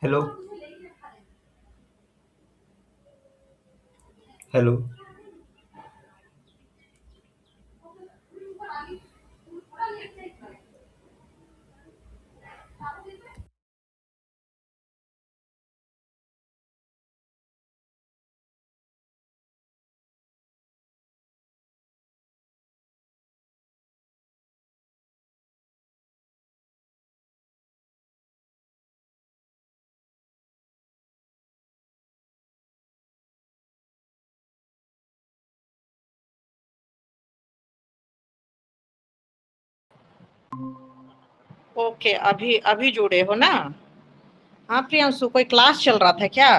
Hello. Hello. Okay, अभी अभी जुड़े हो ना? हाँ प्रियांशु, कोई क्लास चल रहा था क्या?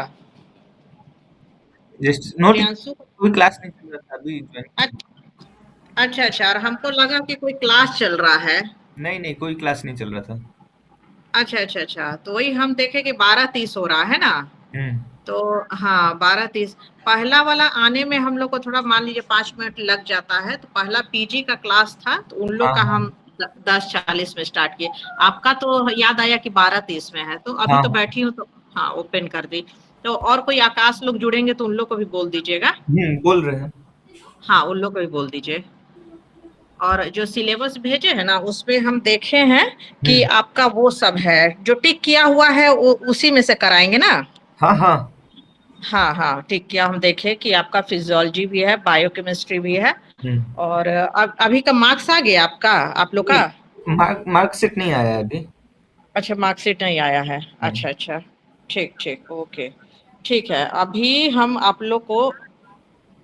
Just note. प्रियांशु। कोई क्लास नहीं चल रहा था, अभी ज्वाइन किया। अच्छा अच्छा, और हमको लगा कि कोई क्लास चल रहा है। नहीं नहीं, कोई क्लास नहीं चल रहा था। अच्छा अच्छा अच्छा, तो वही हम देखे कि 12:30 हो रहा है ना। हम्म। तो हाँ, 12:30। पहला वाला आने में हम लोग को थोड़ा मान लीजिए 5 मिनट लग जाता है। तो पहला पीजी का क्लास था, तो उन हाँ लोग का हाँ। हम 10:40 में स्टार्ट किए। आपका तो याद आया कि 12:30 में है, तो अभी हाँ तो हाँ। बैठी हूँ तो हाँ, ओपन कर दी। तो और कोई आकाश लोग जुड़ेंगे तो उन लोग को भी बोल दीजिएगा। बोल रहे हैं। हाँ, उन लोग को भी बोल दीजिए। और जो सिलेबस भेजे है ना, उसमें हम देखे हैं कि हम्म। आपका वो सब है जो टिक किया हुआ है, वो उसी में से कराएंगे ना। हाँ हाँ। हाँ हाँ, टिक किया हम देखे कि आपका फिजियोलॉजी भी है, बायोकेमिस्ट्री भी है। हम्म। और अब अभी का मार्क्स आ गया आपका, आप लोग का? नहीं, मार्कशीट नहीं आया है अभी। अच्छा, मार्कशीट नहीं आया है। नहीं। अच्छा अच्छा, ठीक ठीक, ओके। ठीक है, अभी हम आप लोग को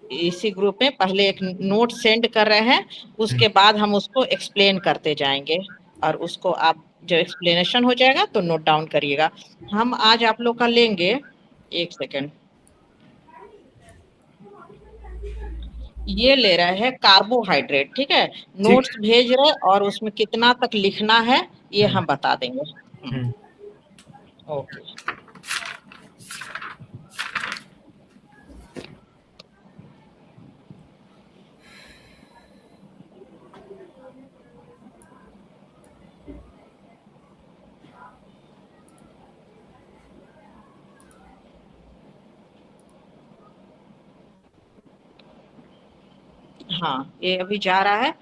इसी ग्रुप में पहले एक नोट सेंड कर रहे हैं। हम्म। उसके बाद हम उसको एक्सप्लेन करते जाएंगे। और उसको आप जो एक्सप्लेनेशन हो जाएगा तो नोट डाउन करिएगा। हम आज आप लोग का लेंगे, एक सेकेंड, ये ले रहे हैं कार्बोहाइड्रेट, ठीक है। ठीक नोट्स है। भेज रहे, और उसमें कितना तक लिखना है ये हम्म। हम बता देंगे। हम्म। ओके। हाँ, ये अभी जा रहा है।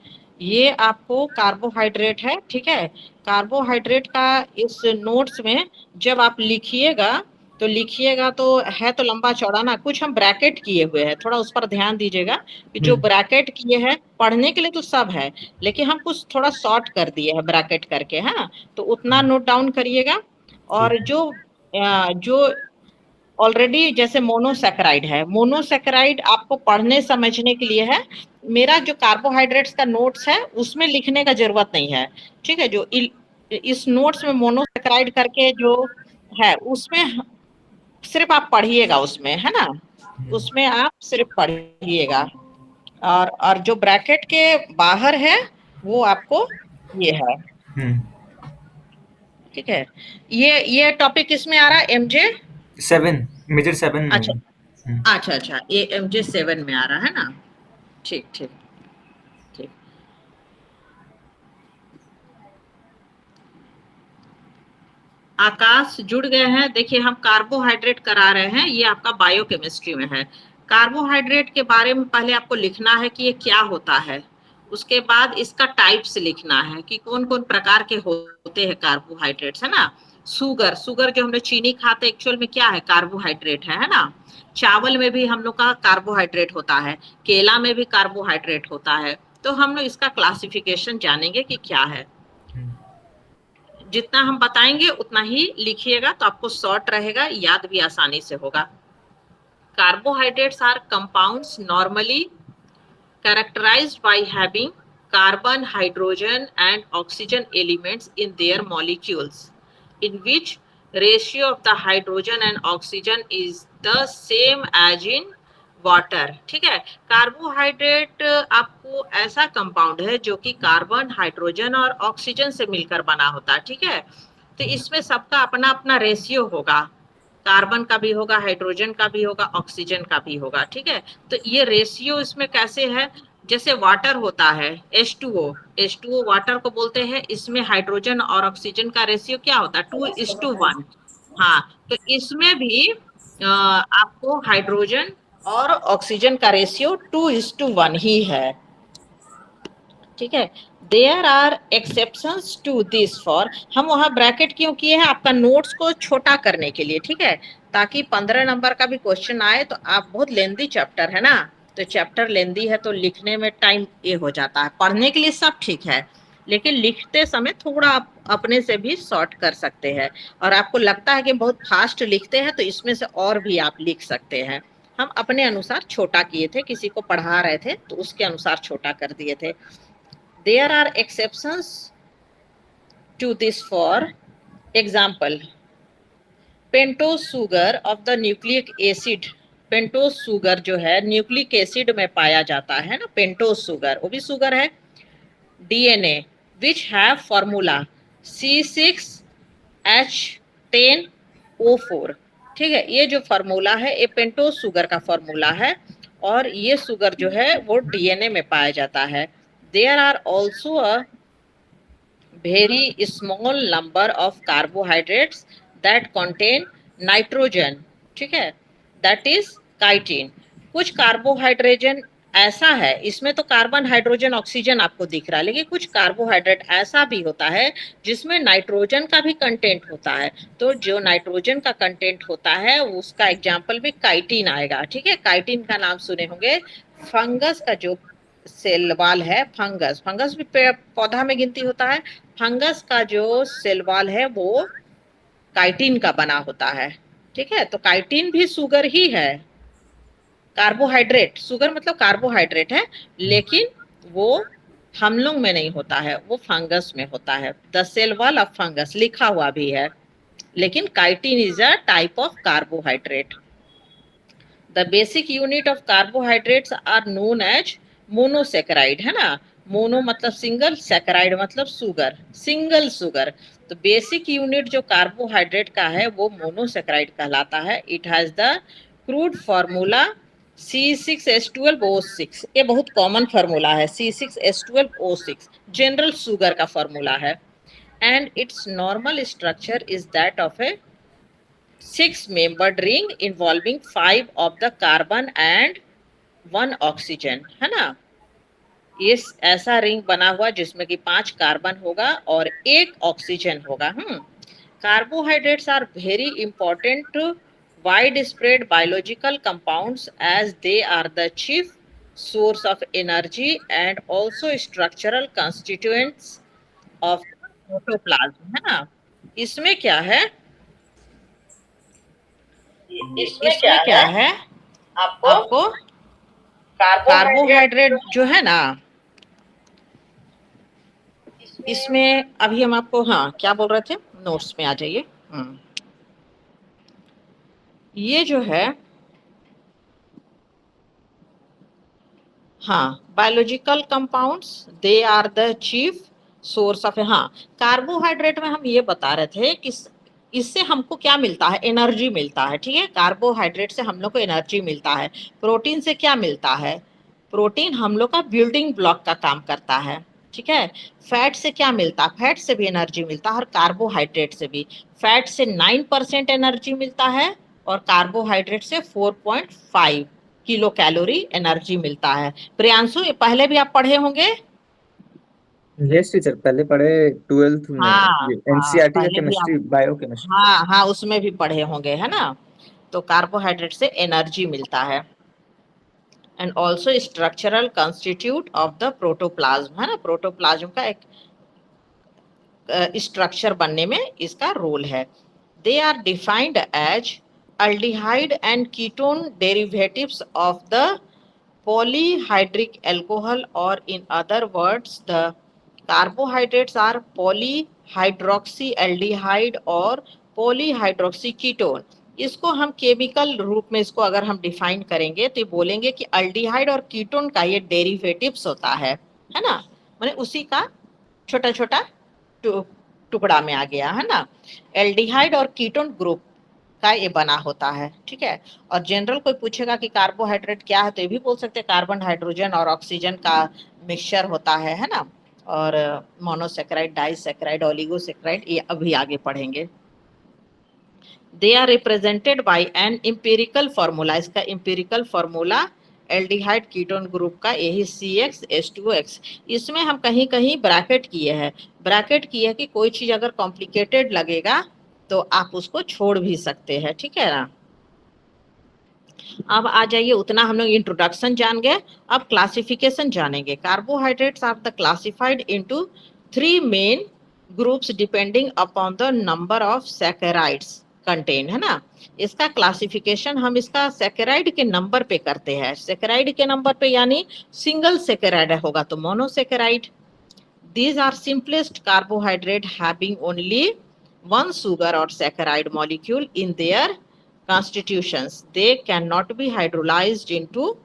ये आपको कार्बोहाइड्रेट है, ठीक है। कार्बोहाइड्रेट का इस नोट्स में जब आप लिखिएगा, तो लिखिएगा तो है तो लंबा चौड़ा ना, कुछ हम ब्रैकेट किए हुए हैं, थोड़ा उस पर ध्यान दीजिएगा कि जो हम्म। ब्रैकेट किए हैं पढ़ने के लिए तो सब है, लेकिन हम कुछ थोड़ा शॉर्ट कर दिए हैं ब्रैकेट करके, है ना। तो उतना हम्म। नोट डाउन करिएगा। ठीक और है। जो ऑलरेडी जैसे मोनोसैकेराइड है, मोनोसैकेराइड आपको पढ़ने समझने के लिए है। मेरा जो कार्बोहाइड्रेट्स का नोट्स है उसमें लिखने का जरूरत नहीं है, ठीक है। जो इस नोट्स में मोनोसैकेराइड करके जो है, उसमें सिर्फ आप पढ़िएगा, उसमें है ना, हम्म। उसमें आप सिर्फ पढ़िएगा। और जो ब्रैकेट के बाहर है वो आपको ये है, हम्म। ठीक है। ये टॉपिक किसमें आ रहा है, एमजे? 7, मेजर 7 में अच्छा है। हम्म। अच्छा अच्छा, ये एमजे 7 में आ रहा है ना। ठीक ठीक ठीक। आकाश जुड़ गए हैं। देखिए, हम कार्बोहाइड्रेट करा रहे हैं, ये आपका बायोकेमिस्ट्री में है। कार्बोहाइड्रेट के बारे में पहले आपको लिखना है कि ये क्या होता है। उसके बाद इसका टाइप्स लिखना है कि कौन कौन प्रकार के होते हैं कार्बोहाइड्रेट्स, है ना। शुगर, शुगर जो हमने चीनी खाते एक्चुअल में क्या है, कार्बोहाइड्रेट है ना। चावल में भी हम लोग का कार्बोहाइड्रेट होता है, केला में भी कार्बोहाइड्रेट होता है। तो हम लोग इसका क्लासिफिकेशन जानेंगे कि क्या है। हम्म। जितना हम बताएंगे उतना ही लिखिएगा, तो आपको शॉर्ट रहेगा, याद भी आसानी से होगा। Carbohydrates are compounds normally characterized by having carbon, hydrogen, and oxygen elements in their molecules, in which ratio of the hydrogen and oxygen is the same as in water, ठीक है। कार्बोहाइड्रेट आपको ऐसा कंपाउंड है जो कि carbon, hydrogen और oxygen से मिलकर बना होता है, ठीक है। तो इसमें सबका अपना अपना रेशियो होगा, कार्बन का भी होगा, हाइड्रोजन का भी होगा, ऑक्सीजन का भी होगा, ठीक है। तो ये रेशियो इसमें कैसे है, जैसे वाटर होता है H2O, H2O वाटर को बोलते हैं, इसमें हाइड्रोजन और ऑक्सीजन का रेशियो क्या होता है, 2:1। हाँ, तो इसमें भी आपको हाइड्रोजन और ऑक्सीजन का रेशियो 2:1 ही है। ठीक है, there are exceptions to this for, हम वहां ब्रैकेट क्यों किए हैं, आपका नोट्स को छोटा करने के लिए, ठीक है, ताकि 15 नंबर का भी क्वेश्चन आए तो आप, बहुत लेंदी चैप्टर है ना, तो चैप्टर लेंदी है तो लिखने में टाइम ये हो जाता है, पढ़ने के लिए सब ठीक है, लेकिन लिखते समय थोड़ा आप अपने से भी शॉर्ट कर सकते हैं, और आपको लगता है कि बहुत फास्ट लिखते हैं तो इसमें से और भी आप लिख सकते हैं। हम अपने अनुसार छोटा किए थे, किसी को पढ़ा रहे थे तो उसके अनुसार छोटा कर दिए थे। There are exceptions to this, for example, pentose sugar of the nucleic acid, pentose sugar जो है न्यूक्लिक एसिड में पाया जाता है ना, पेंटोज सुगर वो भी सुगर है। DNA which have formula C6H10O4, ठीक है, ये जो फॉर्मूला है ये पेंटोज सुगर का फॉर्मूला है, और ये सुगर जो है वो डीएनए में पाया जाता है। There are also a very small number of carbohydrates that contain nitrogen, ठीक है, that is chitin। कुछ कार्बोहाइड्रेजन ऐसा है, इसमें तो कार्बन हाइड्रोजन ऑक्सीजन आपको दिख रहा है, लेकिन कुछ कार्बोहाइड्रेट ऐसा भी होता है जिसमें नाइट्रोजन का भी कंटेंट होता है, तो जो नाइट्रोजन का कंटेंट होता है उसका एग्जाम्पल भी काइटिन आएगा। ठीक है, काइटिन का नाम सुने होंगे, फंगस का जो सेल वाल है, फंगस, फंगस भी पौधा में गिनती होता है, फंगस का जो सेल वॉल है वो काइटिन का बना होता है। ठीक है, तो काइटिन भी शुगर ही है, कार्बोहाइड्रेट, शुगर मतलब कार्बोहाइड्रेट है, लेकिन वो हम लोग में नहीं होता है, वो फंगस में होता है। The cell wall of fungus लिखा हुआ भी है, लेकिन chitin is a type of carbohydrate. The basic unit of carbohydrates are known as monosaccharide, है ना, मोनो मतलब सिंगल, सेकेराइड मतलब शुगर, सिंगल शुगर। तो बेसिक यूनिट जो कार्बोहाइड्रेट का है वो मोनोसेकेराइड कहलाता है। It has the crude formula C6H12O6, ये बहुत कॉमन फार्मूला है, C6H12O6 जनरल शुगर का फार्मूला है। And it's normal structure is that of A 6-membered ring involving 5 of the carbon and 1 oxygen, है ना, ये ऐसा रिंग बना हुआ जिसमें कि 5 कार्बन होगा और 1 ऑक्सीजन होगा। Carbohydrates are very important widespread biological compounds as they are the chief source of energy and also structural constituents of protoplasm, है ना। इसमें क्या है, इसमें क्या है, आपको कार्बोहाइड्रेट जो है ना, इसमें अभी हम आपको, हाँ क्या बोल रहे थे, नोट्स में आ जाइए। ये जो है, हाँ, biological compounds they are the chief source of, हाँ, कार्बोहाइड्रेट में हम ये बता रहे थे कि इससे हमको क्या मिलता है, एनर्जी मिलता है। ठीक है, कार्बोहाइड्रेट से हम लोग को एनर्जी मिलता है। प्रोटीन से क्या मिलता है, प्रोटीन हम लोग का बिल्डिंग ब्लॉक का काम करता है। ठीक है, फैट से क्या मिलता है, फैट से भी एनर्जी मिलता है, और कार्बोहाइड्रेट से भी। फैट से 9% एनर्जी मिलता है और कार्बोहाइड्रेट से 4.5 किलो कैलोरी एनर्जी मिलता है। प्रियांशु, ये पहले भी आप पढ़े होंगे। यस टीचर, पहले पढ़े 12th में, हाँ ये हाँ, एनसीईआरटी का पहले भी आप, केमिस्ट्री, बायो केमिस्ट्री। हाँ हाँ, उसमें भी पढ़े होंगे, है ना। तो कार्बोहाइड्रेट से एनर्जी मिलता है, and also structural constitute of the protoplasm, है ना, प्रोटोप्लाज्म का एक स्ट्रक्चर बनने में इसका रोल है। They are defined as aldehyde and ketone derivatives of the polyhydric alcohol, or in other words the carbohydrates are polyhydroxyaldehyde और polyhydroxyketone। इसको हम केमिकल रूप में इसको अगर हम डिफाइन करेंगे तो ये बोलेंगे कि अल्डिहाइड और कीटोन का ये डेरिवेटिव्स होता है ना, माने उसी का छोटा छोटा टुकड़ा में आ गया, है ना। एल्डिहाइड और कीटोन ग्रुप का ये बना होता है। ठीक है, और जनरल कोई पूछेगा कि कार्बोहाइड्रेट क्या है तो ये भी बोल सकते हैं कार्बन, हाइड्रोजन और ऑक्सीजन का मिक्सचर होता है ना। और मोनोसेकेराइड, डाइसेकेराइड, ओलिगोसेकेराइड, ये अभी आगे पढ़ेंगे। They are represented by an empirical formula, इसका empirical formula aldehyde ketone group का यही CX H2O X। इसमें हम कहीं कहीं ब्रैकेट किए हैं, ब्रैकेट किए कि कोई चीज अगर कॉम्प्लिकेटेड लगेगा तो आप उसको छोड़ भी सकते हैं, ठीक है ना। अब आ जाइए, उतना हम लोग इंट्रोडक्शन जान गए, अब क्लासिफिकेशन जानेंगे। Carbohydrates are the classified into 3 main groups depending upon the number of saccharides content, है ना। इसका क्लासिफिकेशन हम इसका सैकेराइड के नंबर पे करते हैं, सैकेराइड के नंबर पे, यानी सिंगल सैकेराइड होगा तो monosaccharide. These are simplest carbohydrate having only one sugar or saccharide molecule in their constitutions. They cannot be hydrolyzed into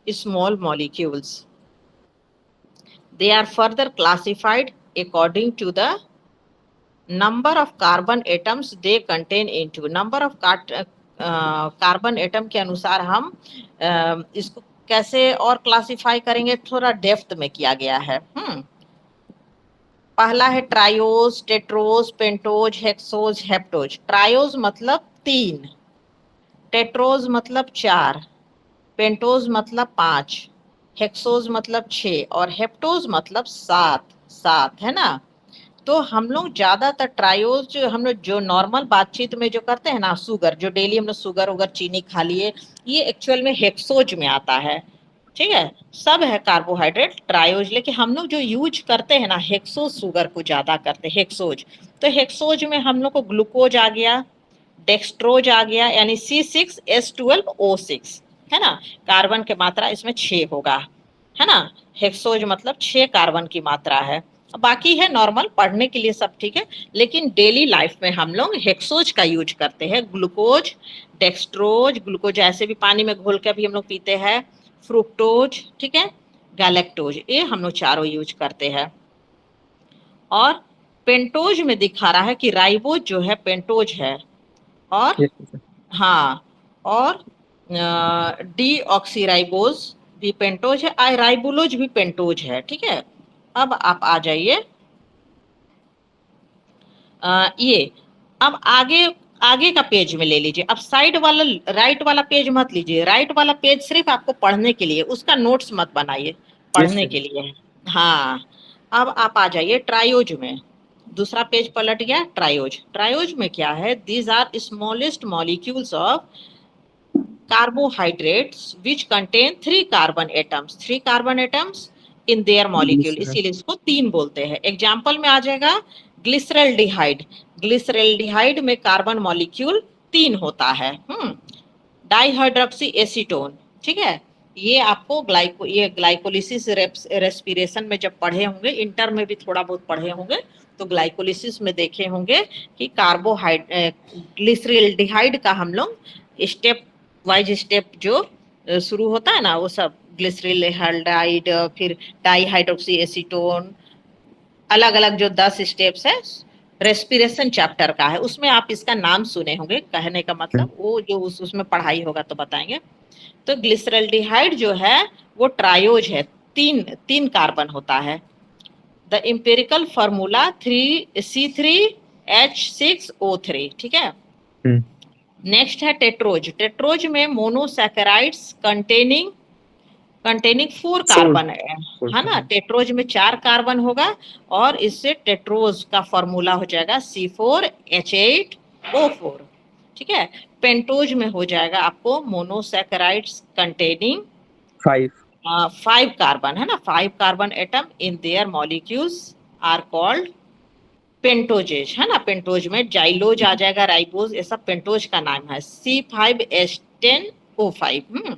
small molecules. They are further classified according to the number of carbon atoms they contain into. Number of carbon atom के अनुसार हम इसको कैसे और classify करेंगे, थोड़ा depth में किया गया है। पहला है triose, tetrose, pentose, hexose, heptose. Triose मतलब 3, टेट्रोज मतलब 4, पेंटोज मतलब 5, हेक्सोज मतलब 6 और हेप्टोज मतलब 7 है ना। तो हम लोग ज्यादातर ट्रायोज जो हम लोग जो नॉर्मल बातचीत में जो करते हैं ना, शुगर जो डेली हम लोग शुगर उगर चीनी खा लिए, ये एक्चुअल में हेक्सोज में आता है, ठीक है। सब है कार्बोहाइड्रेट ट्रायोज, लेकिन हम लोग जो यूज करते हैं ना हेक्सोज शुगर को ज्यादा करते हैं, हेक्सोज। तो हेक्सोज में हम लोग को ग्लूकोज आ गया, डेक्सट्रोज आ गया, यानी C6H12O6, है ना। कार्बन की मात्रा इसमें 6 होगा, है ना। हेक्सोज मतलब 6 कार्बन की मात्रा है। बाकी है नॉर्मल पढ़ने के लिए सब ठीक है, लेकिन डेली लाइफ में हम लोग हेक्सोज का यूज करते हैं। ग्लूकोज, डेक्सट्रोज, ग्लूकोज ऐसे भी पानी में घोल के भी हम लोग पीते हैं, फ्रुक्टोज, ठीक है, गैलेक्टोज, ये हम लोग चारों यूज करते हैं। और पेंटोज में दिखा रहा है कि राइबोज जो है पेंटोज है, और यस टीचर। हाँ, और डी ऑक्सीराइबोज भी पेंटोज है, आई राइबोलोज भी पेंटोज है, ठीक है। अब आप आ जाइए, ये अब आगे आगे का पेज में ले लीजिए। अब साइड वाला राइट वाला पेज मत लीजिए, राइट वाला पेज सिर्फ आपको पढ़ने के लिए, उसका नोट्स मत बनाइए, यस पढ़ने के टीचर। लिए है। हाँ, अब आप आ जाइए ट्रायोज में, दूसरा पेज पलट गया। ट्रायोज, ट्रायोज में क्या है, these are smallest molecules of carbohydrates which contain 3 carbon atoms, 3 carbon atoms in their molecule, इसीलिए इसको 3 बोलते हैं। एग्जाम्पल में आ जाएगा ग्लिसरल्डिहाइड, ग्लिसरल्डिहाइड में कार्बन मॉलिक्यूल 3 होता है। डाइहाइड्रोक्सी एसीटोन, ठीक है। ये आपको ये ग्लाइकोलिसिस रेस्पिरेशन में जब पढ़े होंगे, इंटर में भी थोड़ा बहुत पढ़े होंगे, तो ग्लाइकोलिसिस में देखे होंगे कि ग्लिसरल्डिहाइड का हम लोग स्टेप वाइज स्टेप जो शुरू होता है ना, वो सब ग्लिसरल्डिहाइड, फिर डाइहाइड्रोक्सी एसीटोन, अलग अलग जो 10 स्टेप्स है रेस्पिरेशन चैप्टर का है, उसमें आप इसका नाम सुने होंगे। कहने का मतलब वो जो उसमें पढ़ाई होगा तो बताएंगे। तो ग्लिसरल्डिहाइड जो है वो ट्रायोज है, 3 कार्बन होता है। द एम्पिरिकल फॉर्मूला 3C3H6O3, ठीक है। नेक्स्ट है टेट्रोज, टेट्रोज में मोनोसैकेराइड्स कंटेनिंग 4 कार्बन है ना। टेट्रोज में 4 कार्बन होगा, और इससे टेट्रोज का फॉर्मूला हो जाएगा C4H8O4, ठीक है। पेंटोज में हो जाएगा आपको मोनोसैकेराइड्स कंटेनिंग 5 कार्बन, है ना, 5 carbon atom in their molecules are called pentoses, है ना। पेंटोज में जाइलोज आ जाएगा, राइबोज, ये सब पेंटोज का नाम है। C5H10O5।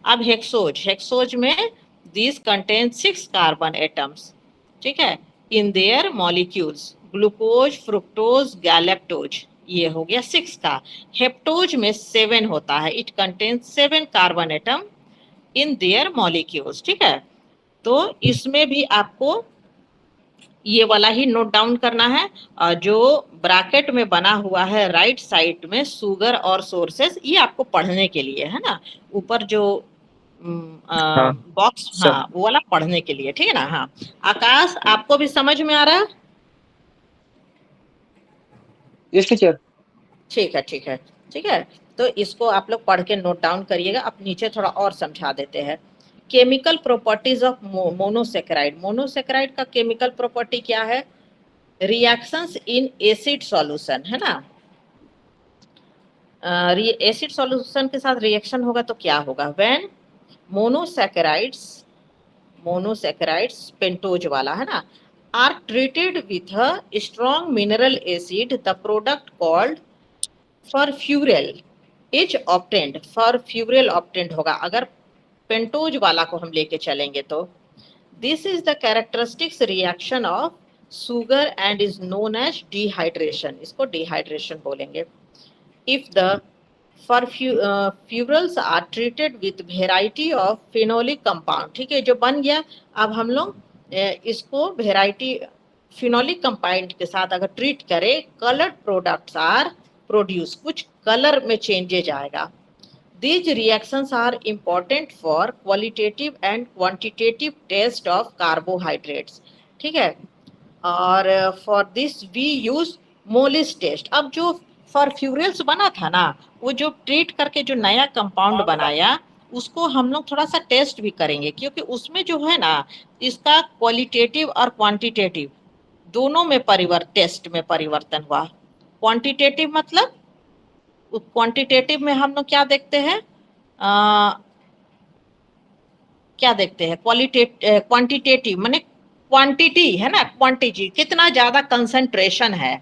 अब हेक्सोज, हेक्सोज में दिस कंटेन 6 कार्बन एटम्स, ठीक है, इन their molecules, glucose, fructose, galactose, ये हो गया 6 का। हेप्टोज में 7 होता है, it contain 7 carbon atom in their molecules, ठीक है। तो इसमें भी आपको ये वाला ही नोट डाउन करना है। जो ब्रैकेट में बना हुआ है राइट साइड में शुगर और सोर्सेस, ये आपको पढ़ने के लिए है ना। ऊपर जो बॉक्स, हाँ, वो वाला पढ़ने के लिए, ठीक है ना। हाँ, आकाश आपको भी समझ में आ रहा है? Yes teacher. ठीक है, ठीक है। ठीक है, तो इसको आप लोग पढ़ के नोट डाउन करिएगा। अब नीचे थोड़ा और समझा देते हैं। Chemical properties of monosaccharide. Monosaccharide का केमिकल प्रॉपर्टी क्या है? रिएक्शंस इन एसिड सॉल्यूशन, है ना। एसिड सॉल्यूशन के साथ रिएक्शन होगा तो क्या होगा? व्हेन मोनोसेकेराइड्स, मोनोसेकेराइड्स पेंटोज वाला, है ना, are treated with a strong mineral acid, the product called furfural is obtained. Furfural obtained होगा अगर पेंटोज वाला को हम लेके चलेंगे तो। This is the characteristics reaction of sugar and is known as dehydration. इसको डिहाइड्रेशन बोलेंगे। If the fuels are treated with variety of phenolic compound, ठीक है, जो बन गया। अब हम लोग इसको वेराइटी फिनोलिक कंपाउंड के साथ अगर ट्रीट करें, कलर्ड प्रोडक्ट्स आर प्रोड्यूस, कुछ कलर में चेंजेज आएगा। These reactions are important for qualitative and quantitative test of carbohydrates, ठीक है। और for this we use Molisch test. अब जो फॉरफ्यूरल्स बना था ना, वो जो ट्रीट करके जो नया कंपाउंड बनाया, उसको हम लोग थोड़ा सा टेस्ट भी करेंगे, क्योंकि उसमें जो है ना, इसका क्वालिटेटिव और क्वांटिटेटिव दोनों में टेस्ट में परिवर्तन हुआ। क्वांटिटेटिव मतलब, क्वांटिटेटिव में हम लोग क्या देखते हैं? क्या देखते हैं? क्वांटिटेटिव माने क्वांटिटी, है ना, क्वांटिटी कितना ज्यादा कंसंट्रेशन है,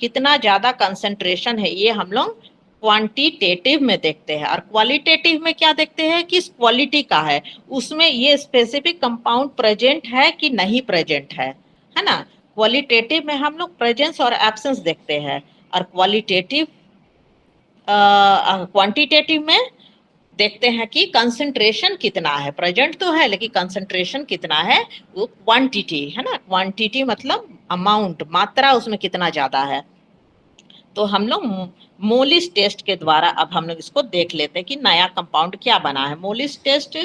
कितना ज्यादा कंसंट्रेशन है, ये हम लोग क्वांटिटेटिव में देखते हैं। और क्वालिटेटिव में क्या देखते हैं? किस क्वालिटी का है, उसमें ये स्पेसिफिक कंपाउंड प्रेजेंट है कि नहीं प्रेजेंट है ना। क्वालिटेटिव में हम लोग प्रेजेंस और एब्सेंस देखते हैं, और क्वांटिटेटिव में देखते हैं कि कंसंट्रेशन कितना है। प्रेजेंट तो है लेकिन कंसंट्रेशन कितना है, वो क्वांटिटी है ना। क्वांटिटी मतलब अमाउंट, मात्रा उसमें कितना ज्यादा है। तो हम लोग मोलिस टेस्ट के द्वारा अब हम लोग इसको देख लेते हैं कि नया कंपाउंड क्या बना है। Molisch test,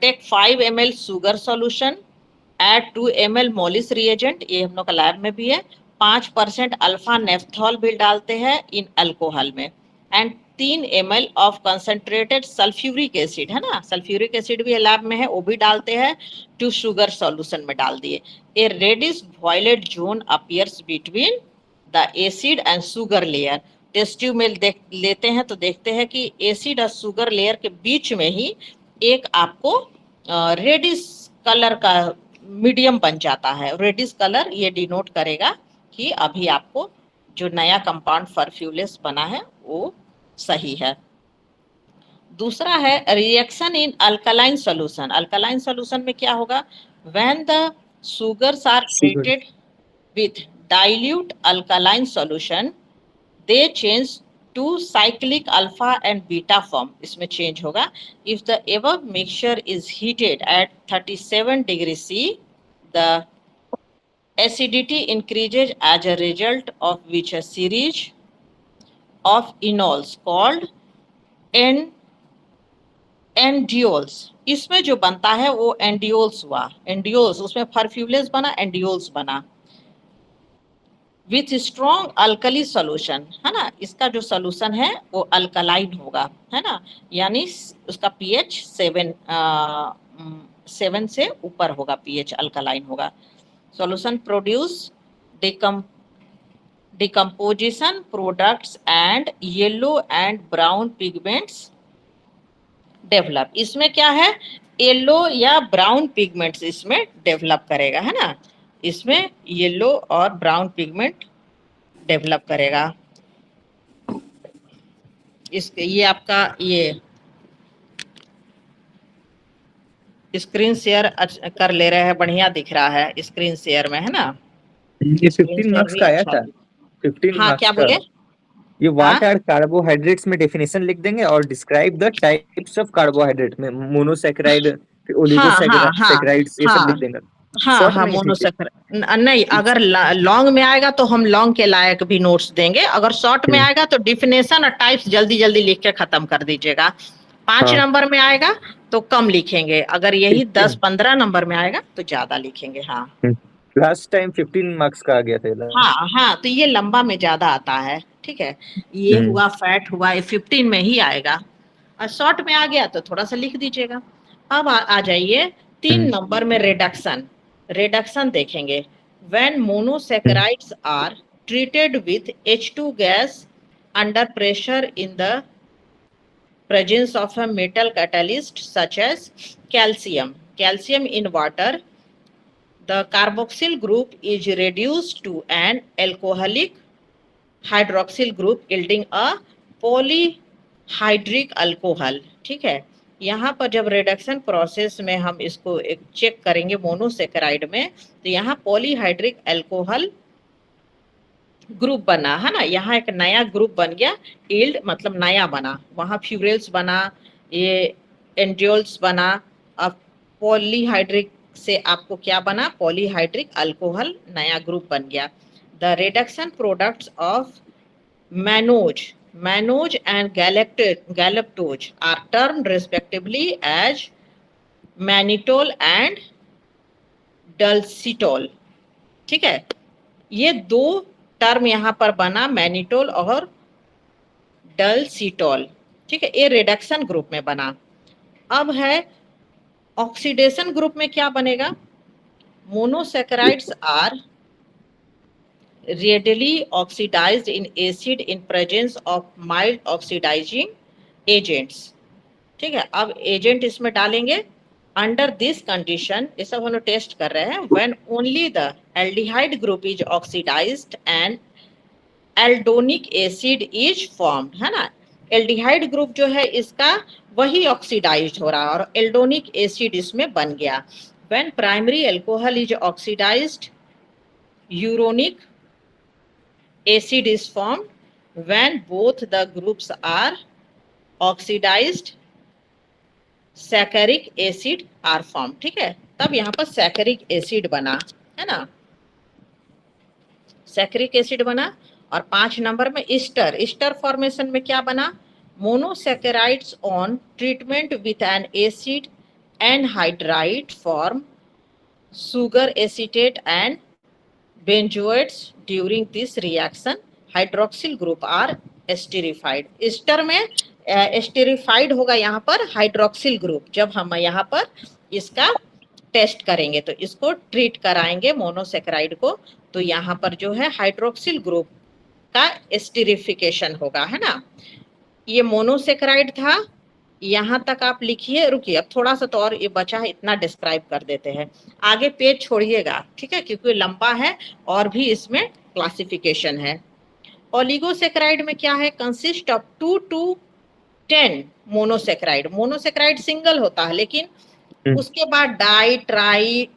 take 5 ml sugar solution, add 2 ml Molisch reagent, ये हम लोग का लैब में भी है। 5% अल्फा नेफ्थॉल भी डालते हैं इन अल्कोहल में, and 3 ml of concentrated sulphuric acid, है ना, सल्फ्यूरिक एसिड भी लैब में है, वो भी डालते हैं, टू शुगर सॉल्यूशन में डाल दिए। A reddish violet zone appears between the acid and sugar layer. Test tube में देख लेते हैं तो देखते हैं कि एसिड और शुगर लेयर के बीच में ही एक आपको रेडिश कलर का मीडियम बन जाता है। रेडिश कलर ये डिनोट करेगा कि अभी आपको जो नया कंपाउंड फॉरफ्यूरल्स बना है वो सही है। दूसरा है reaction in alkaline solution. Alkaline solution में क्या होगा? When the sugars are treated with dilute alkaline solution, they change to cyclic alpha and beta form, इसमें change होगा। If the above mixture is heated at 37 degrees C, the acidity increases as a result of which a series of enols called एंडियोल्स, इसमें जो बनता है वो एंडियोल्स हुआ। एंडियोल्स, उसमें फॉरफ्यूरल्स बना, एंडियोल्स बना। विथ स्ट्रॉन्ग अल्कली सोल्यूशन, है ना, इसका जो सोल्यूशन है वो अल्कलाइन होगा, है ना, यानी उसका पीएच 7 से ऊपर होगा, पीएच अल्कलाइन होगा। Solution produce decomposition products and yellow and brown pigments develop. इसमें क्या है? येलो या ब्राउन पिगमेंट्स इसमें डेवलप करेगा, है ना, इसमें येलो और ब्राउन पिगमेंट डेवलप करेगा। इसके ये आपका ये स्क्रीन शेयर कर ले रहे हैं, बढ़िया दिख रहा है स्क्रीन शेयर में, है ना। ये 15 मार्क्स का आया था, 15 हाँ, मार्क्स क्या का। बोले? ये हाँ व्हाट आर कार्बोहाइड्रेट्स में डेफिनेशन लिख देंगे और describe the types of carbohydrate में मोनोसैकेराइड, फिर हाँ हाँ हाँ ओलिगोसैकेराइड्स, ये सब हाँ लिख देंगे। हाँ शॉर्ट हाँ, में लिखने के मोनोसेकर नहीं, अगर लॉन्ग में आएगा तो हम लॉन्ग के लायक भी नोट्स देंगे, अगर शॉर्ट में आएगा तो डिफिनेशन और टाइप्स जल्दी जल्दी लिख के खत्म कर दीजिएगा। 5 हाँ नंबर में आएगा तो कम लिखेंगे, अगर यही ठीक है। 10-15 नंबर में आएगा तो ज्यादा लिखेंगे। हाँ लास्ट टाइम 15 मार्क्स का आ गया था। हाँ हाँ, तो ये लंबा में ज्यादा आता है। ठीक है, ये हुआ फैट हुआ, ये 15 में ही आएगा, और शॉर्ट में आ गया तो थोड़ा सा लिख दीजिएगा। अब आ जाइए 3 नंबर में रिडक्शन। रिडक्शन देखेंगे, when monosaccharides are treated with H2 gas under pressure in the presence of a metal catalyst such as calcium. Calcium in water, the carboxyl group is reduced to an alcoholic hydroxyl group yielding a polyhydric alcohol. ठीक है, यहाँ पर जब reduction process में हम इसको एक check करेंगे मोनोसेकेराइड में, तो यहाँ पॉलीहाइड्रिक अल्कोहल ग्रुप बना है ना, यहाँ एक नया ग्रुप बन गया, यील्ड मतलब नया बना, वहाँ फ्यूरेल्स बना, ये एंड्योल्स बना, अब पॉलीहाइड्रिक से आपको क्या बना, पॉलीहाइड्रिक अल्कोहल नया ग्रुप बन गया। The reduction products of mannose and galactose are termed respectively as mannitol and dulcitol. ठीक है, ये दो टर्म यहाँ पर बना, मैनिटोल और डलसीटोल। ठीक है, ये रिडक्शन ग्रुप में बना। अब है ऑक्सीडेशन ग्रुप में क्या बनेगा, monosaccharides are readily oxidized in acid in presence of mild oxidizing agents। ठीक है, अब एजेंट इसमें डालेंगे। अंडर दिस कंडीशन, ये सब हम लोग टेस्ट कर रहे हैं, when only the aldehyde group is oxidised and aldonic acid is formed, है ना, एल्डिहाइड ग्रुप जो है इसका वही ऑक्सीडाइज्ड हो रहा है और एल्डोनिक एसिड इसमें बन गया। When primary alcohol is oxidised, uronic acid is formed। when both the groups are oxidized, saccharic acid are form. ठीक है, तब यहाँ पर सैकरिक एसिड बना, है ना, सैकरिक एसिड बना। और 5 नंबर में ईस्टर फॉर्मेशन में क्या बना, monosaccharides on treatment with an acid anhydride form sugar acetate and benzoates during this reaction hydroxyl group are esterified। Easter में एस्टेरिफाइड होगा यहाँ पर हाइड्रोक्सिल ग्रुप। जब हम यहाँ पर इसका टेस्ट करेंगे तो इसको ट्रीट कराएंगे मोनोसैकेराइड को, तो यहाँ पर जो है हाइड्रोक्सिल ग्रुप का एस्टेरिफिकेशन होगा, है ना। ये मोनोसैकेराइड था, यहाँ तक आप लिखिए। रुकिए, अब थोड़ा सा तो और ये बचा है, इतना डिस्क्राइब कर देते हैं, आगे पेज छोड़िएगा, ठीक है, क्योंकि लंबा है और भी इसमें क्लासिफिकेशन है। ओलिगोसैकेराइड में क्या है, consist of 2 to 10 monosaccharide. Monosaccharide single होता है, लेकिन उसके बाद डाई ट्राई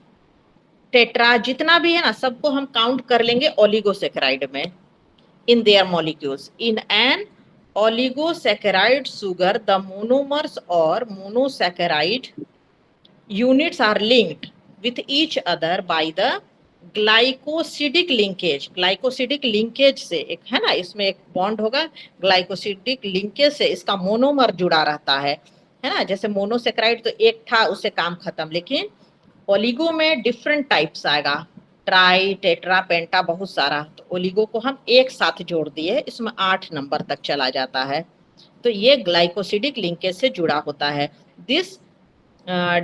टेट्रा जितना भी है ना, सबको हम काउंट कर लेंगे ओलिगोसैकेराइड में। इन their molecules in an oligosaccharide sugar, the monomers or monosaccharide units are linked with each other by the glycosidic linkage। glycosidic linkage से एक है ना, इसमें एक बॉन्ड होगा, glycosidic linkage से इसका मोनोमर जुड़ा रहता है ना। जैसे मोनोसैकेराइड तो एक था, उससे काम खत्म, लेकिन ओलिगो में डिफरेंट टाइप्स आएगा, ट्राई टेट्रा पेंटा बहुत सारा, तो ओलिगो को हम एक साथ जोड़ दिए, इसमें 8 नंबर तक चला जाता है। तो ये ग्लाइकोसिडिक लिंकेज से जुड़ा होता है। This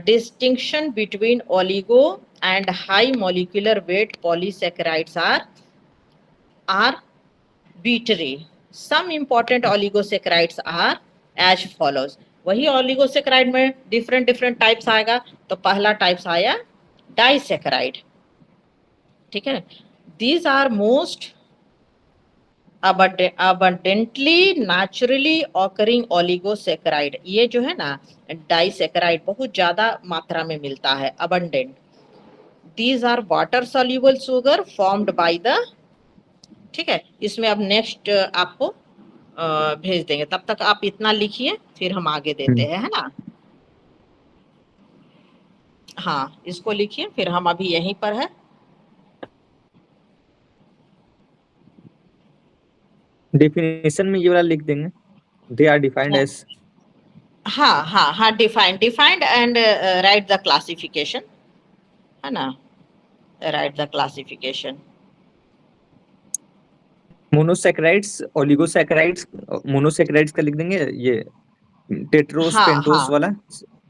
distinction between oligo and high molecular weight polysaccharides are arbitrary। Some important oligosaccharides are as follows. वही ओलिगोसैकेराइड में डिफरेंट टाइप्स आएगा, तो पहला टाइप्स आया डाइसैकेराइड। ठीक है, these are most abundantly naturally occurring oligosaccharide। ये जो है ना डाइसैकेराइड बहुत ज्यादा मात्रा में मिलता है, abundant। these are water soluble sugar formed by the, ठीक है, इसमें अब नेक्स्ट आपको भेज देंगे, तब तक आप इतना लिखिए, फिर हम आगे देते हैं, है ना। हाँ, इसको लिखिए, फिर हम अभी यहीं पर है। डेफिनेशन में ये वाला लिख देंगे, दे आर डिफाइंड एज। हाँ, defined and right the classification, है ना, right the classification. Monosaccharides, oligosaccharides, monosaccharides का लिख देंगे ये टेट्रोस हाँ पेंटोस हाँ वाला,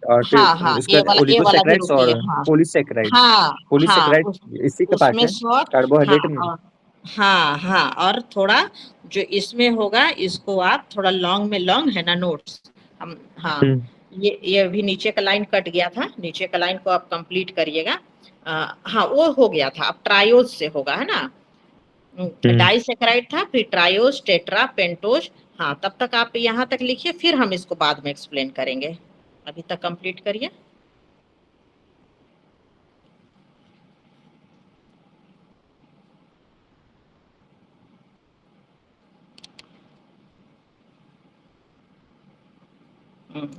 और हाँ हाँ, उसके बाद ये वाला भी ओलिगोसैकेराइड्स रुकिए। और हाँ पॉलीसैकेराइड्स। हाँ हाँ, पॉलीसैकेराइड इसी के पास उसमें है शॉर्ट। हाँ कार्बोहाइड्रेट में। और हाँ हाँ, और थोड़ा जो इसमें होगा इसको आप थोड़ा लॉन्ग में, लॉन्ग है ना नोट्स हम। हाँ, हम्म ये अभी नीचे का लाइन कट गया था, नीचे का लाइन को आप कंप्लीट करिएगा। हाँ वो हो गया था, अब ट्रायोज से होगा, है ना। हम्म डाइसेकेराइड था, फिर ट्रायोज, टेट्रा, पेंटोज। हाँ, तब तक आप यहाँ तक लिखिए, फिर हम इसको बाद में एक्सप्लेन करेंगे। अभी तक कंप्लीट करिए।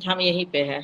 हम यहीं पे है।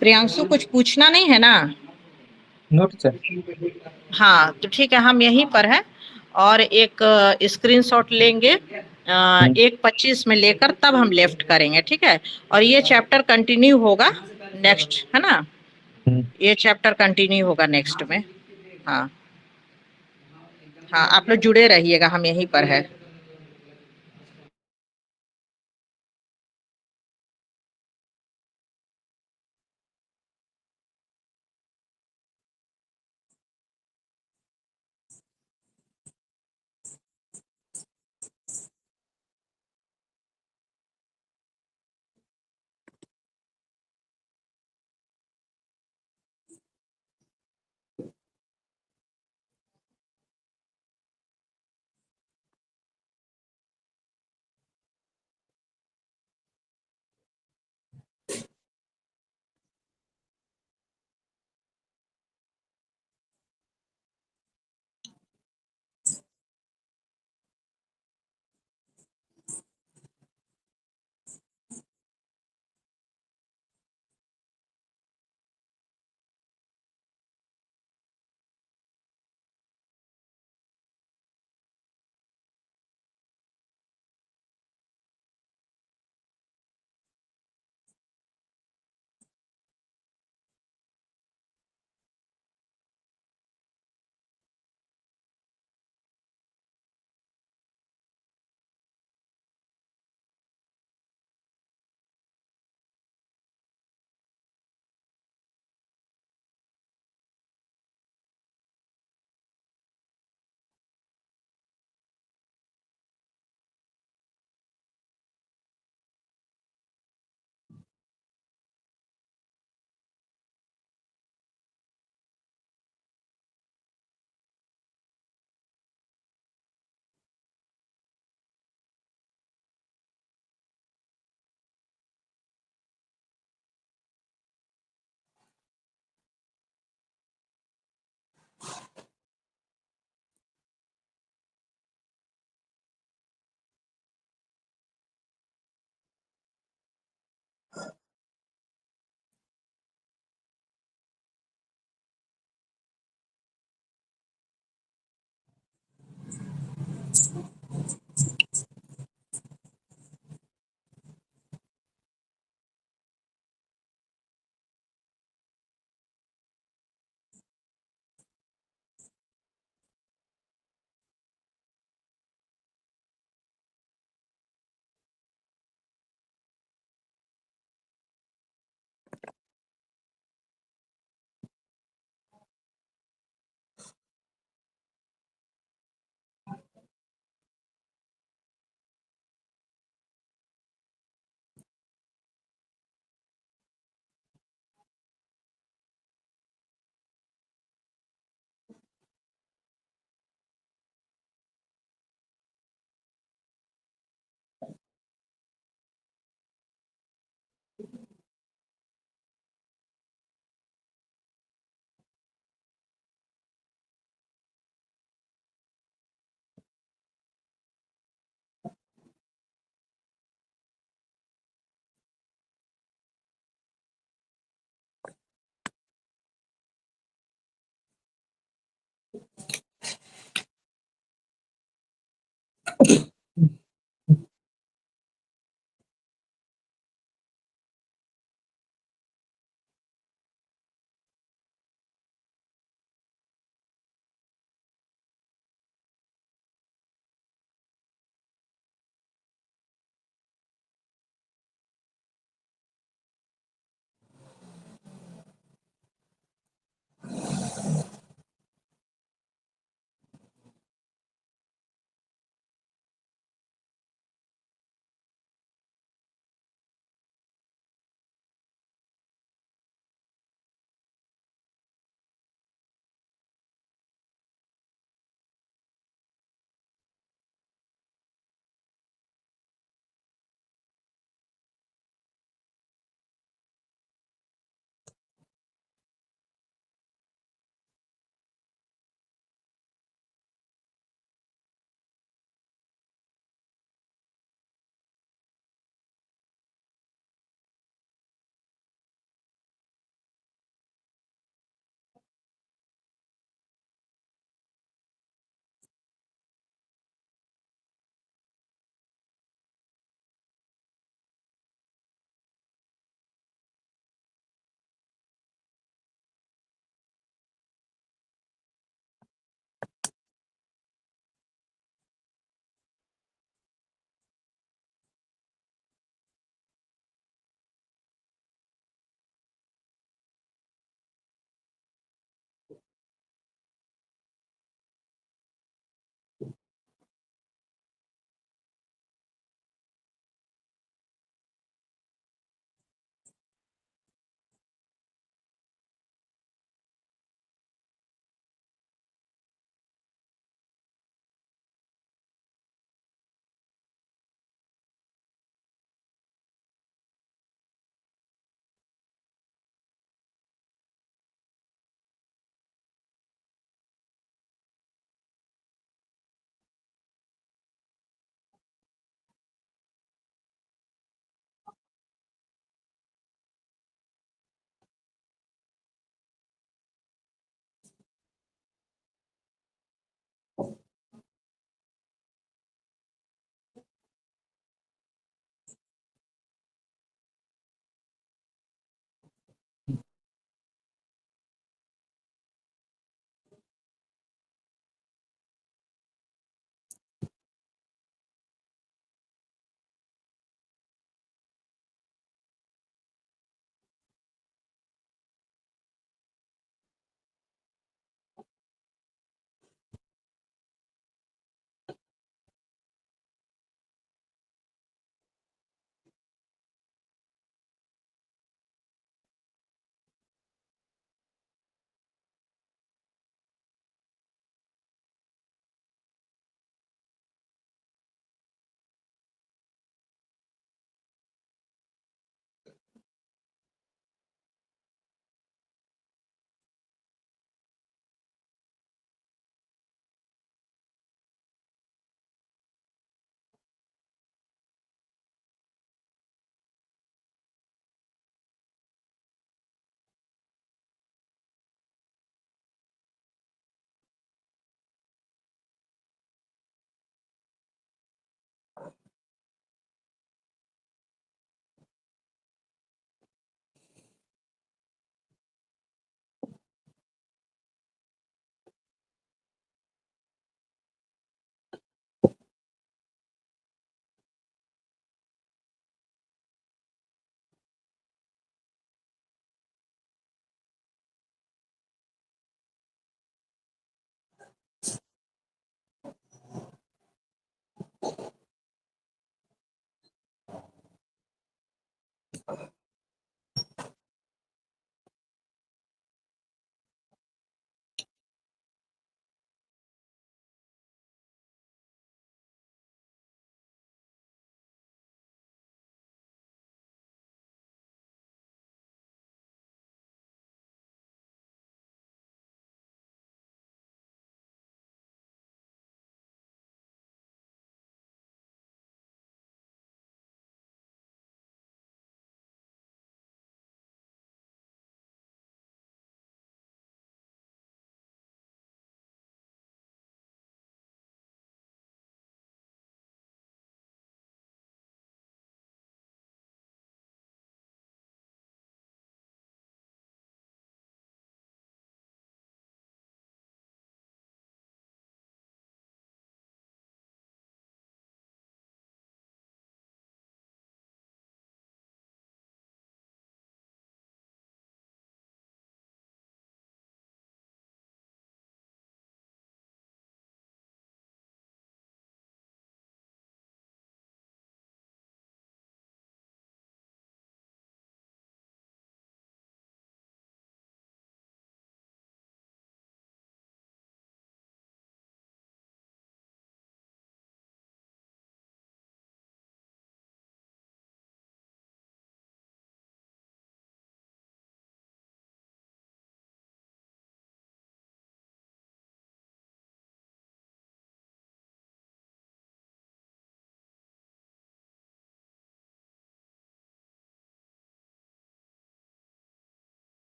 प्रियांशु कुछ पूछना नहीं है ना? Note sir. हाँ तो ठीक है, हम यहीं पर है और एक स्क्रीनशॉट लेंगे 1:25 में लेकर तब हम लेफ्ट करेंगे, ठीक है। और ये चैप्टर कंटिन्यू होगा नेक्स्ट, है ना? ये चैप्टर कंटिन्यू होगा नेक्स्ट में। हाँ हाँ, आप लोग जुड़े रहिएगा, हम यहीं पर है।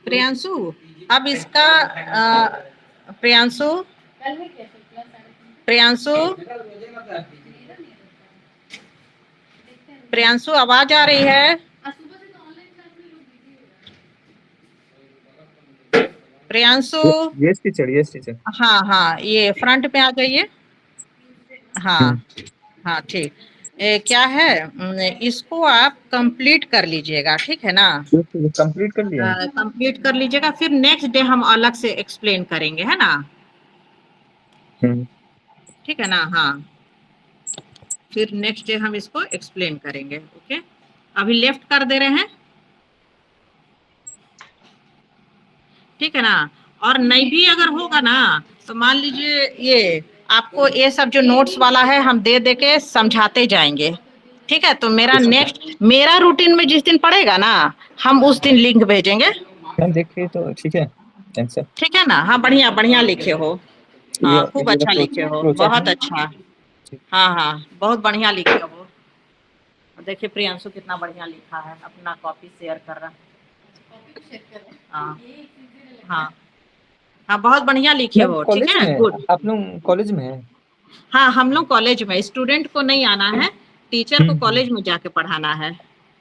प्रियांशु, अब इसका प्रियांशु प्रियांशु प्रियांशु आवाज आ रही है? Priyanshu, yes teacher, yes teacher. हाँ हाँ, ये फ्रंट पे आ जाइए। हाँ हाँ, ठीक। क्या है, इसको आप कंप्लीट कर लीजिएगा, ठीक है ना? कंप्लीट कर लिया। कंप्लीट कर लीजिएगा, फिर नेक्स्ट डे हम अलग से एक्सप्लेन करेंगे, है ना? ठीक है ना? हाँ, फिर नेक्स्ट डे हम इसको एक्सप्लेन करेंगे। ओके, अभी लेफ्ट कर दे रहे हैं, ठीक है ना? और नहीं भी अगर होगा ना, तो मान लीजिए ये आपको ये सब जो नोट्स वाला है हम दे दे के समझाते जाएंगे, ठीक है? तो मेरा रूटीन में जिस दिन पड़ेगा ना, हम उस दिन लिंक भेजेंगे। देखिए तो ठीक है, आंसर ठीक है ना? हाँ, बढ़िया बढ़िया लिखे हो। हाँ, खूब अच्छा लिखे हो, बहुत है। अच्छा। हाँ हाँ, बहुत बढ़िया लिखे हो। देखिए प्रियांशु कितना बढ़िया लिखा है, अपना कॉपी शेयर कर रहा है। हाँ हाँ हाँ, बहुत बढ़िया लिखे मैम हो, ठीक कॉलेज है, में, गुड। आप लोग कॉलेज में है? हाँ, हम लोग कॉलेज में, स्टूडेंट को नहीं आना है, टीचर को कॉलेज में जाके पढ़ाना है।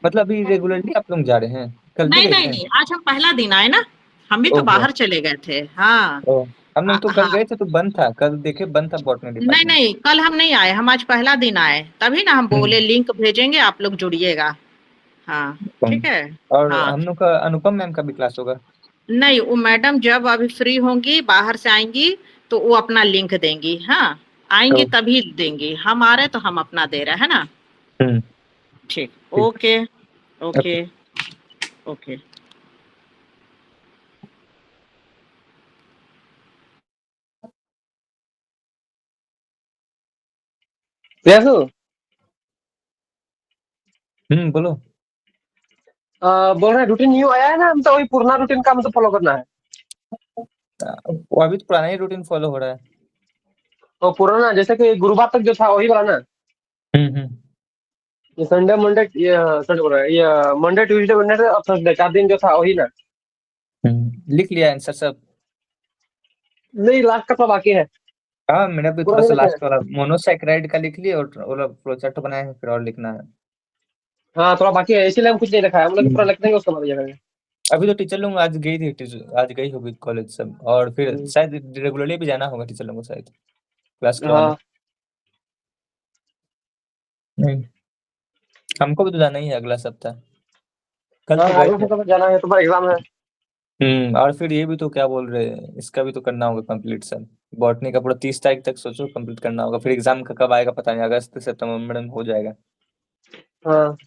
मतलब अभी रेगुलरली आप लोग जा रहे हैं? कल भी नहीं गए नहीं थे? नहीं, आज हम पहला दिन आए ना, हम भी तो ओहो। बाहर चले गए थे। हाँ हम लोग तो कल हाँ, गए थे तो बंद था, कल देखे बंद था बॉटनी नहीं डिपार्टमेंट। नहीं, कल हम नहीं आए, हम आज पहला दिन आए, तभी ना हम बोले लिंक भेजेंगे, आप लोग जुड़िएगा। हाँ, ठीक है। और हाँ, हम लोग का अनुपम मैम का भी क्लास होगा? नहीं, वो मैडम जब अभी फ्री होंगी, बाहर से आएंगी, तो वो अपना लिंक देंगी। हाँ, आएंगी तभी देंगी, हम आ रहे तो हम अपना दे रहे हैं ना। हम्म, ठीक, ठीक। Okay okay okay. प्रियांशु, बोलो। बोल रहे रूटीन न्यू आया है ना, हम तो वही पुराना रूटीन का मतलब फॉलो करना है। वो अभी तो पुराना ही रूटीन फॉलो हो रहा है। तो पुराना जैसे कि गुरुवार तक जो था वही वाला ना। हम्म। ये संडे मंडे, ये संडे बोल रहा है, ये मंडे ट्यूसडे वेडनेसडे और थर्सडे 4 दिन जो था वही ना। लिख लिया आंसर सब? नहीं, लास्ट का तो बाकी है, हाँ, मेरा भी पूरा थोड़ा नहीं सा लिखे लास्ट हैं। वाला मोनोसैकेराइड का लिख लिया और वो प्रोजेक्ट बनाए हैं, फिर और लिखना है। हाँ, थोड़ा बाकी है, इसीलिए हम कुछ नहीं रखा है, हम लोग पूरा लिख देंगे उसके बाद ये अभी तो टीचर लोग आज गई थी, आज गई होगी कॉलेज सब, और फिर करेंगे। शायद रेगुलरली भी जाना होगा टीचर लोगों को शायद क्लास करवाने। हाँ नहीं, हमको भी तो जाना ही है अगला सप्ताह। कल हाँ, तो गए अगले थे। हफ्ते तक जाना है, तुम्हारा एग्जाम है। और फिर ये भी तो क्या बोल रहे हैं, इसका भी तो करना होगा कंप्लीट सब। बॉटनी का पूरा 30 तारीख तक सोचो कंप्लीट करना होगा, फिर एग्जाम का कब आएगा पता नहीं, अगस्त सितंबर में हो जाएगा। हाँ,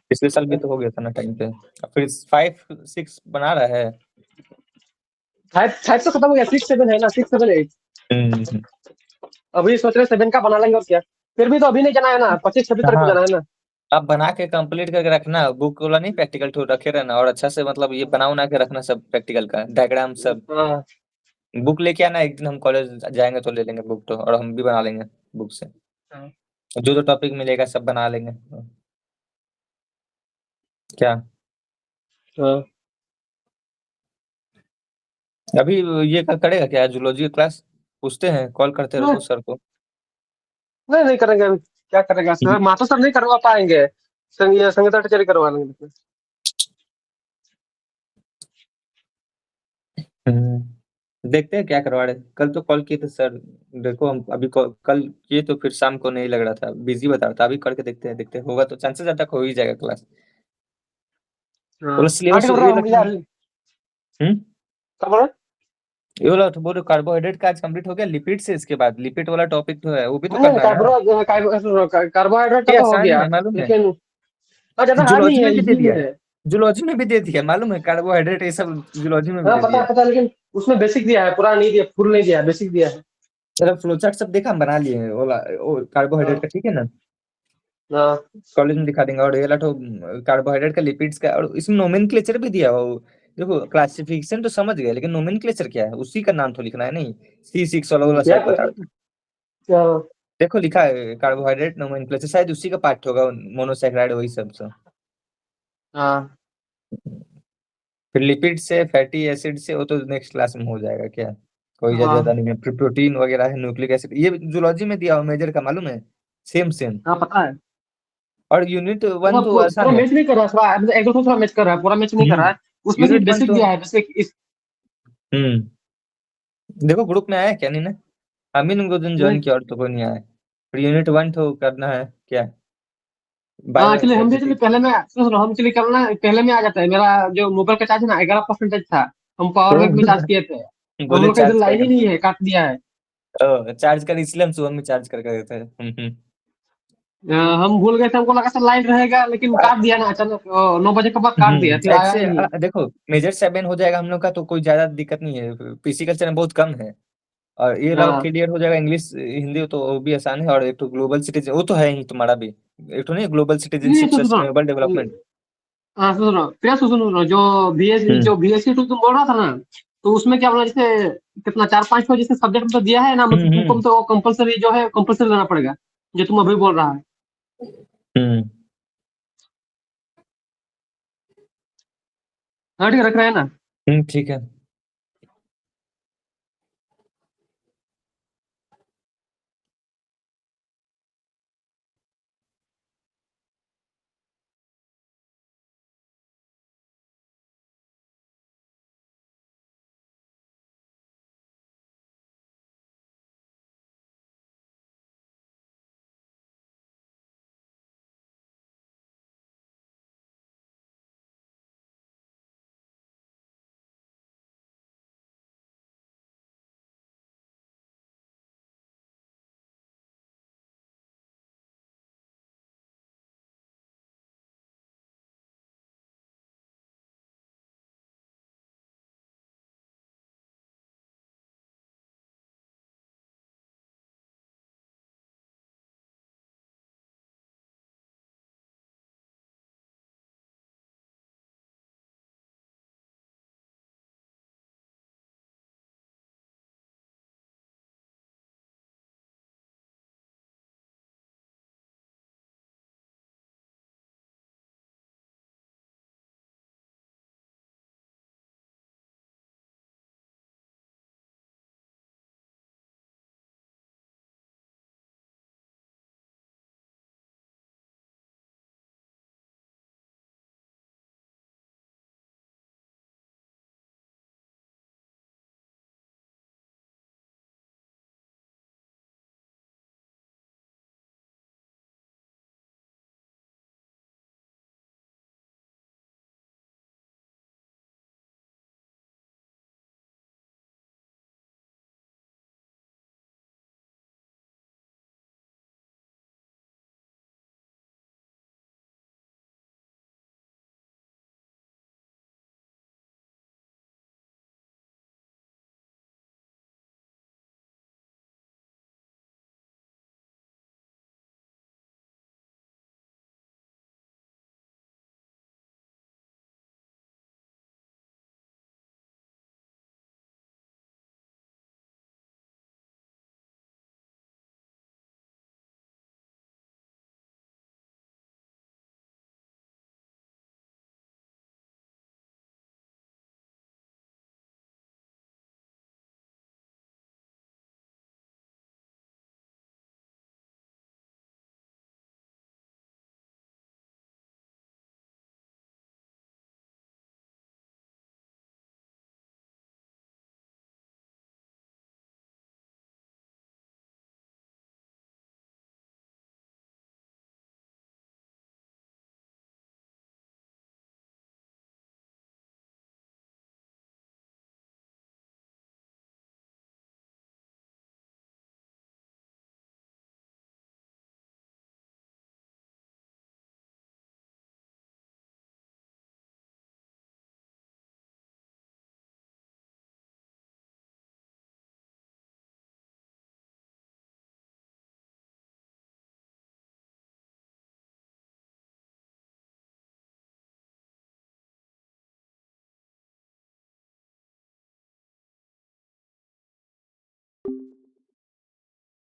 पिछले साल भी तो हो गया था ना टाइम पे। अब फिर 5 6 बना रहा है। 5 तो खत्म हो गया, 6 7 है ना, 6 7 8। हम्म। अभी सोच रहे 7 का बना लेंगे और क्या। फिर भी तो अभी नहीं जाना है ना, 25 26 तारीख को हाँ, जाना है ना। आप बना के कंप्लीट करके रखना, बुक वाला नहीं, प्रैक्टिकल तो रखे रहना, और अच्छा से मतलब ये बना उना के रखना सब, प्रैक्टिकल का डायग्राम सब। हाँ बुक लेके आना, एक दिन हम कॉलेज जाएंगे तो ले लेंगे बुक तो, और हम भी बना लेंगे बुक से। हाँ जो जो टॉपिक मिलेगा सब बना लेंगे। क्या हाँ। अभी ये करेगा क्या, जूलॉजी का क्लास? पूछते हैं, कॉल करते नहीं रहो सर को। नहीं नहीं करेंगे अभी, क्या करेगा सर, मातो सर नहीं करवा पाएंगे, संगीता टीचर ही करवा लेंगे। देखते हैं क्या करवा रहे, कल तो कॉल किए थे सर। देखो हम अभी कल किए तो फिर शाम को नहीं लग रहा था, बिजी बता रहा था, अभी करके देखते हैं होगा तो चांसेस ज्यादा हो ही जाएगा क्लास। हाँ बोलो हाँ, सिलेबस ठीक है ये ब्रो, यार हम्म क्या बोल रहे ये वाला तो बोलो, कार्बोहाइड्रेट का आज कंप्लीट हो गया, लिपिड से इसके बाद लिपिड वाला टॉपिक तो है, वो भी तो हैं? करना है ना। कार्बोहाइड्रेट का ये तो हो आसान गया, है मालूम है, लेकिन ज्यादा हार्ड नहीं जूलॉजी है, में भी दे इजी दिया में है। है। जूलॉजी में भी दे दिया मालूम है, कार्बोहाइड्रेट ये सब जूलॉजी में भी हाँ दे दिया। पता है, लेकिन उसमें बेसिक दिया है, पूरा नहीं दिया, फुल नहीं दिया है, बेसिक दिया है। चलो फ्लोचार्ट सब देखा, हम बना लिए हैं वो कार्बोहाइड्रेट हाँ का, ठीक है ना? हाँ कॉलेज में दिखा देंगे, और ये तो कार्बोहाइड्रेट का, लिपिड्स का, और इसमें नोमेनक्लेचर भी दिया हो। देखो क्लासिफिकेशन तो समझ गए, लेकिन नोमेनक्लेचर क्या है उसी का नाम तो लिखना है, नहीं C6 वाला वाला क्या सब बता दो। क्या- देखो लिखा है कार्बोहाइड्रेट नोमेनक्लेचर, शायद उसी का पार्ट होगा, मोनोसैकेराइड वही सब। हाँ फिर लिपिड से, फैटी एसिड से, वो तो नेक्स्ट क्लास में हो जाएगा क्या, कोई ज्यादा हाँ नहीं है। फिर प्रोटीन वगैरह है, न्यूक्लिक एसिड, ये जूलॉजी में दिया हुआ मेजर का, मालूम है, सेम सेम। हाँ पता है। और यूनिट पूरा वन तो पूरा आसान है। मैच नहीं कर रहा, थोड़ा मतलब एक दो थोड़ा मैच कर रहा है, पूरा मैच नहीं कर रहा है। उसमें सिर्फ यूनिट वन बेसिक तो दिया है, बेसिक इस। हम्म देखो ग्रुप में आया है क्या, नहीं ना, हम ही लोग 2 दिन नहीं। ज्वाइन किया और तो कोई नहीं आया। फिर यूनिट वन तो करना है क्या, हाँ बायो एक्चुअली हम भी एक्चुअली एनर्जेटिक। पहले में सुन रहा हूँ, हम एक्चुअली करना पहले में आ जाता है। मेरा जो मोबाइल का चार्ज है ना 11% था, हम पावर बैंक में चार्ज किए थे। हम बोले लोग का इधर चार्ज लाइन कर ही नहीं है, काट दिया है। चार्ज कर, इसलिए हम सुबह में चार्ज करके देते हैं। हम भूल गए थे, हमको लगा था लाइन रहेगा, लेकिन काट दिया ना अचानक। 9 बजे के बाद काट दिया, फिर आया ऐसे ही नहीं। देखो मेजर 7 हो जाएगा हम लोग का, तो कोई ज्यादा दिक्कत नहीं है, पीसी कल्चर में बहुत कम है। और ये रहा हाँ क्लियर हो जाएगा, इंग्लिश हिंदी तो वो भी आसान है। और एक तो ग्लोबल सिटीजन, वो तो है ही तुम्हारा भी, एक तो नहीं, ग्लोबल नहीं सिटीजनशिप सुन सुनो। Sustainable development. हाँ सुन रहा हूँ, प्रिया सुन सुन रहा हूँ। हम्म जो बीएससी टू तुम बोल रहा था ना, तो उसमें क्या बोला, जैसे कितना 4-5 को जैसे सब्जेक्ट तो दिया है ना, मतलब तुमको हम्म तो कंपलसरी जो है कंपलसरी लेना पड़ेगा, जो तुम अभी बोल रहा है। हम्म हाँ ठीक है, रख रहे हैं ना। ठीक है।